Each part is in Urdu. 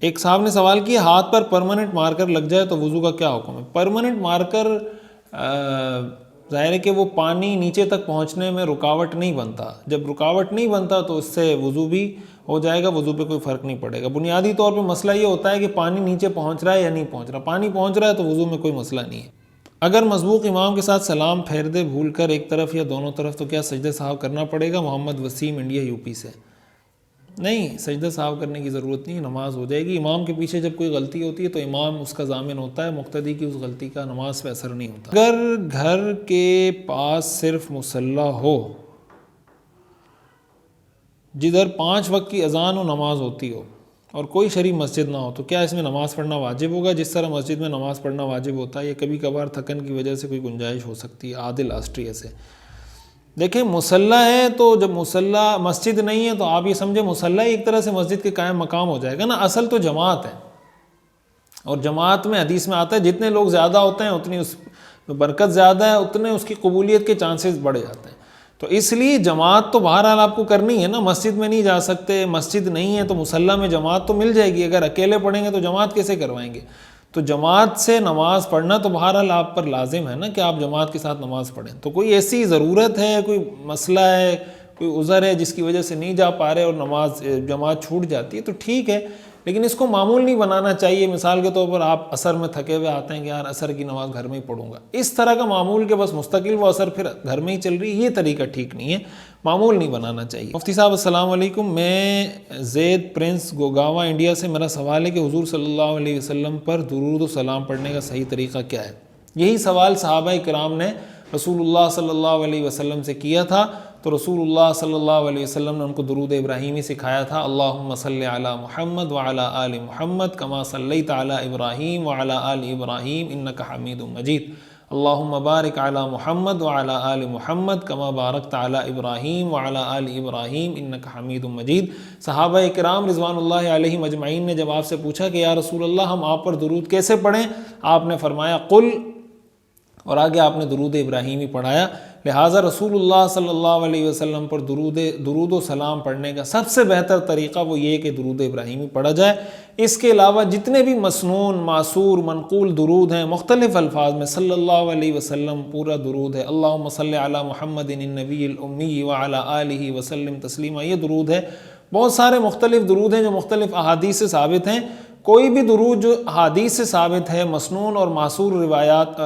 ایک صاحب نے سوال کیا ہاتھ پر پرماننٹ مارکر لگ جائے تو وضو کا کیا حکم ہے؟ پرماننٹ مارکر ظاہر ہے کہ وہ پانی نیچے تک پہنچنے میں رکاوٹ نہیں بنتا، جب رکاوٹ نہیں بنتا تو اس سے وضو بھی ہو جائے گا، وضو پہ کوئی فرق نہیں پڑے گا۔ بنیادی طور پہ مسئلہ یہ ہوتا ہے کہ پانی نیچے پہنچ رہا ہے یا نہیں پہنچ رہا، پانی پہنچ رہا ہے تو وضو میں کوئی مسئلہ نہیں ہے۔ اگر مسبوق امام کے ساتھ سلام پھیر دے بھول کر ایک طرف یا دونوں طرف تو کیا سجدہ سہو کرنا پڑے گا؟ محمد وسیم انڈیا یو پی سے۔ نہیں، سجدہ سہو کرنے کی ضرورت نہیں، نماز ہو جائے گی۔ امام کے پیچھے جب کوئی غلطی ہوتی ہے تو امام اس کا ضامن ہوتا ہے، مقتدی کی اس غلطی کا نماز پہ اثر نہیں ہوتا۔ اگر گھر کے پاس صرف مصلی ہو جدھر 5 وقت کی اذان و نماز ہوتی ہو اور کوئی شریف مسجد نہ ہو تو کیا اس میں نماز پڑھنا واجب ہوگا جس طرح مسجد میں نماز پڑھنا واجب ہوتا ہے، یا کبھی کبھار تھکن کی وجہ سے کوئی گنجائش ہو سکتی ہے؟ عادل آسٹرییا سے۔ دیکھیں مصلی ہے تو جب مصلی مسجد نہیں ہے تو آپ یہ سمجھیں مصلی ایک طرح سے مسجد کے قائم مقام ہو جائے گا نا، اصل تو جماعت ہے، اور جماعت میں حدیث میں آتا ہے جتنے لوگ زیادہ ہوتے ہیں اتنی اس میں برکت زیادہ ہے، اتنے اس کی قبولیت کے چانسز بڑھ جاتے ہیں۔ تو اس لیے جماعت تو بہرحال آپ کو کرنی ہے نا، مسجد میں نہیں جا سکتے، مسجد نہیں ہے تو مصلی میں جماعت تو مل جائے گی، اگر اکیلے پڑھیں گے تو جماعت کیسے کروائیں گے؟ تو جماعت سے نماز پڑھنا تو بہرحال آپ پر لازم ہے نا کہ آپ جماعت کے ساتھ نماز پڑھیں۔ تو کوئی ایسی ضرورت ہے، کوئی مسئلہ ہے، کوئی عذر ہے جس کی وجہ سے نہیں جا پا رہے اور نماز جماعت چھوٹ جاتی ہے تو ٹھیک ہے، لیکن اس کو معمول نہیں بنانا چاہیے۔ مثال کے طور پر آپ عصر میں تھکے ہوئے آتے ہیں کہ یار عصر کی نماز گھر میں ہی پڑھوں گا، اس طرح کا معمول کہ بس مستقل وہ عصر پھر گھر میں ہی چل رہی ہے، یہ طریقہ ٹھیک نہیں ہے، معمول نہیں بنانا چاہیے۔ مفتی صاحب السلام علیکم، میں زید پرنس گوگاوا انڈیا سے، میرا سوال ہے کہ حضور صلی اللہ علیہ وسلم پر درود و سلام پڑھنے کا صحیح طریقہ کیا ہے؟ یہی سوال صحابہ کرام نے رسول اللہ صلی اللہ علیہ وسلم سے کیا تھا، تو رسول اللہ صلی اللہ علیہ وسلم نے ان کو درود ابراہیمی سکھایا تھا۔ اللہم صلی علی محمد وعلی آل محمد کما صلیت علی ابراہیم وعلی آل ابراہیم انک حمید مجید، اللہم بارک علی محمد وعلی آل محمد کما بارکت علی ابراہیم وعلی آل ابراہیم انک حمید مجید۔ صحابہ کرام رضوان اللہ علیہم اجمعین نے جب آپ سے پوچھا کہ یا رسول اللہ ہم آپ پر درود کیسے پڑھیں، آپ نے فرمایا قل، اور آگے آپ نے درود ابراہیمی پڑھایا۔ لہٰذا رسول اللہ صلی اللہ علیہ وسلم پر درود و سلام پڑھنے کا سب سے بہتر طریقہ وہ یہ کہ درود ابراہیمی پڑھا جائے۔ اس کے علاوہ جتنے بھی مسنون، معصور، منقول درود ہیں مختلف الفاظ میں، صلی اللہ علیہ وسلم پورا درود ہے، اللہم صلی علی محمد النبی الامی وعلی آلہ وسلم تسلیما، یہ درود ہے۔ بہت سارے مختلف درود ہیں جو مختلف احادیث سے ثابت ہیں۔ کوئی بھی درود جو حدیث سے ثابت ہے، مسنون اور معصور روایات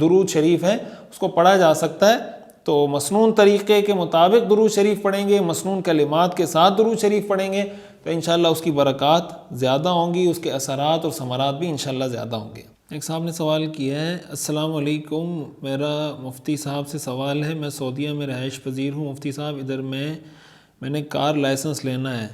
درود شریف ہے، اس کو پڑھا جا سکتا ہے۔ تو مسنون طریقے کے مطابق درود شریف پڑھیں گے، مسنون کلمات کے ساتھ درود شریف پڑھیں گے تو انشاءاللہ اس کی برکات زیادہ ہوں گی، اس کے اثرات اور ثمرات بھی انشاءاللہ زیادہ ہوں گے۔ ایک صاحب نے سوال کیا ہے، السلام علیکم، میرا مفتی صاحب سے سوال ہے، میں سعودیہ میں رہائش پذیر ہوں مفتی صاحب، ادھر میں نے کار لائسنس لینا ہے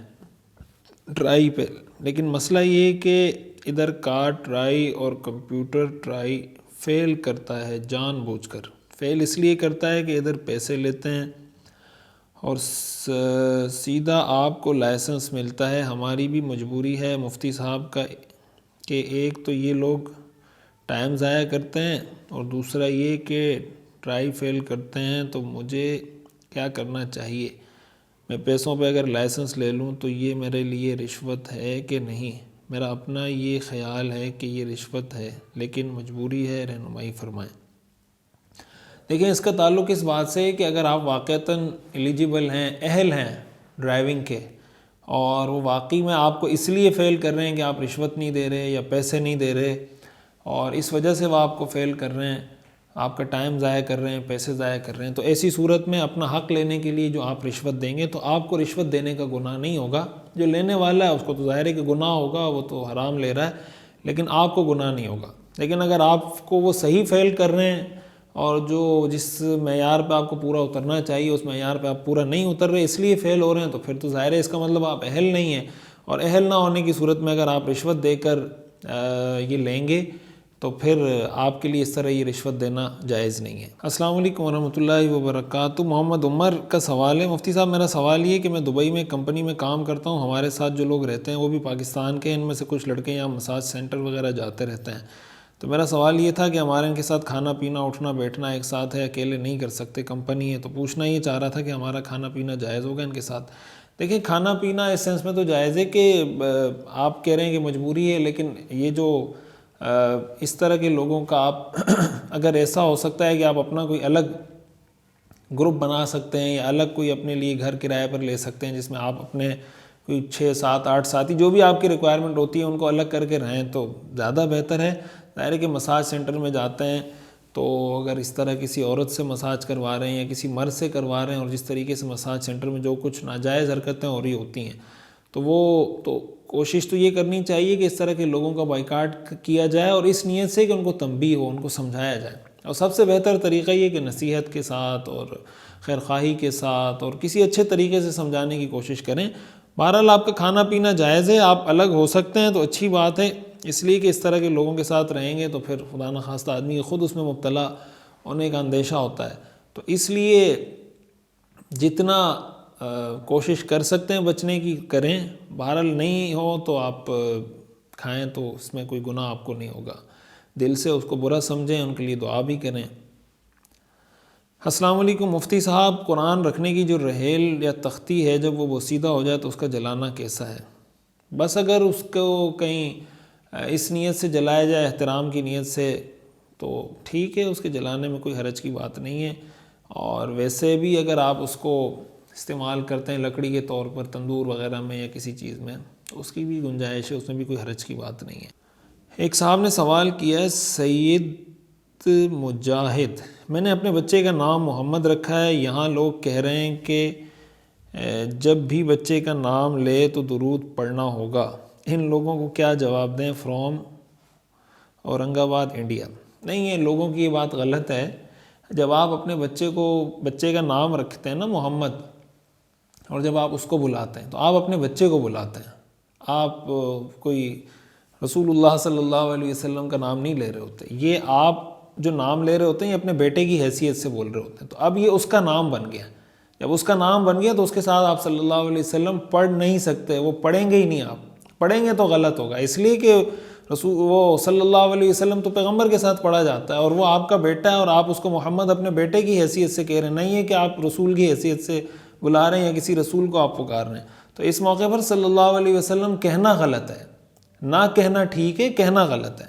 ٹرائی پہ، لیکن مسئلہ یہ کہ ادھر کار ٹرائی اور کمپیوٹر ٹرائی فیل کرتا ہے، جان بوجھ کر فیل اس لیے کرتا ہے کہ ادھر پیسے لیتے ہیں اور سیدھا آپ کو لائسنس ملتا ہے۔ ہماری بھی مجبوری ہے مفتی صاحب کا کہ ایک تو یہ لوگ ٹائم ضائع کرتے ہیں اور دوسرا یہ کہ ٹرائی فیل کرتے ہیں، تو مجھے کیا کرنا چاہیے؟ میں پیسوں پہ اگر لائسنس لے لوں تو یہ میرے لیے رشوت ہے کہ نہیں؟ میرا اپنا یہ خیال ہے کہ یہ رشوت ہے لیکن مجبوری ہے، رہنمائی فرمائیں۔ دیکھیں اس کا تعلق اس بات سے کہ اگر آپ واقعتاً ایلیجیبل ہیں، اہل ہیں ڈرائیونگ کے، اور وہ واقعی میں آپ کو اس لیے فیل کر رہے ہیں کہ آپ رشوت نہیں دے رہے یا پیسے نہیں دے رہے، اور اس وجہ سے وہ آپ کو فیل کر رہے ہیں، آپ کا ٹائم ضائع کر رہے ہیں، پیسے ضائع کر رہے ہیں، تو ایسی صورت میں اپنا حق لینے کے لیے جو آپ رشوت دیں گے تو آپ کو رشوت دینے کا گناہ نہیں ہوگا۔ جو لینے والا ہے اس کو تو ظاہر ہے کہ گناہ ہوگا، وہ تو حرام لے رہا ہے، لیکن آپ کو گناہ نہیں ہوگا۔ لیکن اگر آپ کو وہ صحیح فیل کر رہے ہیں اور جس معیار پہ آپ کو پورا اترنا چاہیے اس معیار پہ آپ پورا نہیں اتر رہے، اس لیے فیل ہو رہے ہیں، تو پھر تو ظاہر ہے اس کا مطلب آپ اہل نہیں ہیں، اور اہل نہ ہونے کی صورت میں اگر آپ رشوت دے کر یہ لیں گے تو پھر آپ کے لیے اس طرح یہ رشوت دینا جائز نہیں ہے۔ السلام علیکم ورحمۃ اللہ وبرکاتہ، محمد عمر کا سوال ہے، مفتی صاحب میرا سوال یہ کہ میں دبئی میں کمپنی میں کام کرتا ہوں، ہمارے ساتھ جو لوگ رہتے ہیں وہ بھی پاکستان کے، ان میں سے کچھ لڑکے یہاں مساج سینٹر وغیرہ جاتے رہتے ہیں، تو میرا سوال یہ تھا کہ ہمارے ان کے ساتھ کھانا پینا اٹھنا بیٹھنا ایک ساتھ ہے، اکیلے نہیں کر سکتے، کمپنی ہے، تو پوچھنا یہ چاہ رہا تھا کہ ہمارا کھانا پینا جائز ہوگا ان کے ساتھ؟ دیکھیں کھانا پینا اس سینس میں تو جائز ہے کہ آپ کہہ رہے ہیں کہ مجبوری ہے، لیکن یہ جو اس طرح کے لوگوں کا آپ اگر ایسا ہو سکتا ہے کہ آپ اپنا کوئی الگ گروپ بنا سکتے ہیں یا الگ کوئی اپنے لیے گھر کرائے پر لے سکتے ہیں جس میں آپ اپنے کوئی 6 7 8 ساتھی جو بھی آپ کی ریکوائرمنٹ ہوتی ہے ان کو الگ کر کے رہیں تو زیادہ بہتر ہے۔ ظاہر ہے کہ مساج سینٹر میں جاتے ہیں تو اگر اس طرح کسی عورت سے مساج کروا رہے ہیں یا کسی مرد سے کروا رہے ہیں اور جس طریقے سے مساج سینٹر میں جو کچھ ناجائز حرکتیں ہو رہی ہوتی ہیں تو کوشش تو یہ کرنی چاہیے کہ اس طرح کے لوگوں کا بائیکاٹ کیا جائے اور اس نیت سے کہ ان کو تنبیہ ہو، ان کو سمجھایا جائے، اور سب سے بہتر طریقہ یہ کہ نصیحت کے ساتھ اور خیرخواہی کے ساتھ اور کسی اچھے طریقے سے سمجھانے کی کوشش کریں۔ بہرحال آپ کا کھانا پینا جائز ہے، آپ الگ ہو سکتے ہیں تو اچھی بات ہے، اس لیے کہ اس طرح کے لوگوں کے ساتھ رہیں گے تو پھر خدا نخواستہ آدمی خود اس میں مبتلا ہونے کا اندیشہ ہوتا ہے، تو اس لیے جتنا کوشش کر سکتے ہیں بچنے کی کریں، بہرحال نہیں ہو تو آپ کھائیں تو اس میں کوئی گناہ آپ کو نہیں ہوگا، دل سے اس کو برا سمجھیں، ان کے لیے دعا بھی کریں۔ السلام علیکم مفتی صاحب، قرآن رکھنے کی جو رحیل یا تختی ہے جب وہ بوسیدہ ہو جائے تو اس کا جلانا کیسا ہے؟ بس اگر اس کو کہیں اس نیت سے جلایا جائے احترام کی نیت سے تو ٹھیک ہے، اس کے جلانے میں کوئی حرج کی بات نہیں ہے، اور ویسے بھی اگر آپ اس کو استعمال کرتے ہیں لکڑی کے طور پر تندور وغیرہ میں یا کسی چیز میں تو اس کی بھی گنجائش ہے، اس میں بھی کوئی حرج کی بات نہیں ہے۔ ایک صاحب نے سوال کیا ہے، سید مجاہد، میں نے اپنے بچے کا نام محمد رکھا ہے، یہاں لوگ کہہ رہے ہیں کہ جب بھی بچے کا نام لے تو درود پڑھنا ہوگا، ان لوگوں کو کیا جواب دیں؟ فرام اورنگ آباد انڈیا۔ نہیں، یہ لوگوں کی یہ بات غلط ہے، جب آپ اپنے بچے کا نام رکھتے ہیں نا محمد، اور جب آپ اس کو بلاتے ہیں تو آپ اپنے بچے کو بلاتے ہیں، آپ کوئی رسول اللہ صلی اللہ علیہ وسلم کا نام نہیں لے رہے ہوتے، یہ آپ جو نام لے رہے ہوتے ہیں یہ اپنے بیٹے کی حیثیت سے بول رہے ہوتے ہیں، تو اب یہ اس کا نام بن گیا، جب اس کا نام بن گیا تو اس کے ساتھ آپ صلی اللہ علیہ وسلم پڑھ نہیں سکتے، وہ پڑھیں گے ہی نہیں، آپ پڑھیں گے تو غلط ہوگا، اس لیے کہ وہ صلی اللہ علیہ وسلم تو پیغمبر کے ساتھ پڑھا جاتا ہے، اور وہ آپ کا بیٹا ہے اور آپ اس کو محمد اپنے بیٹے کی حیثیت سے کہہ رہے ہیں، نہیں ہے کہ آپ رسول کی حیثیت سے بلا رہے ہیں یا کسی رسول کو آپ پکار رہے ہیں، تو اس موقع پر صلی اللہ علیہ وسلم کہنا غلط ہے، نہ کہنا ٹھیک ہے، کہنا غلط ہے۔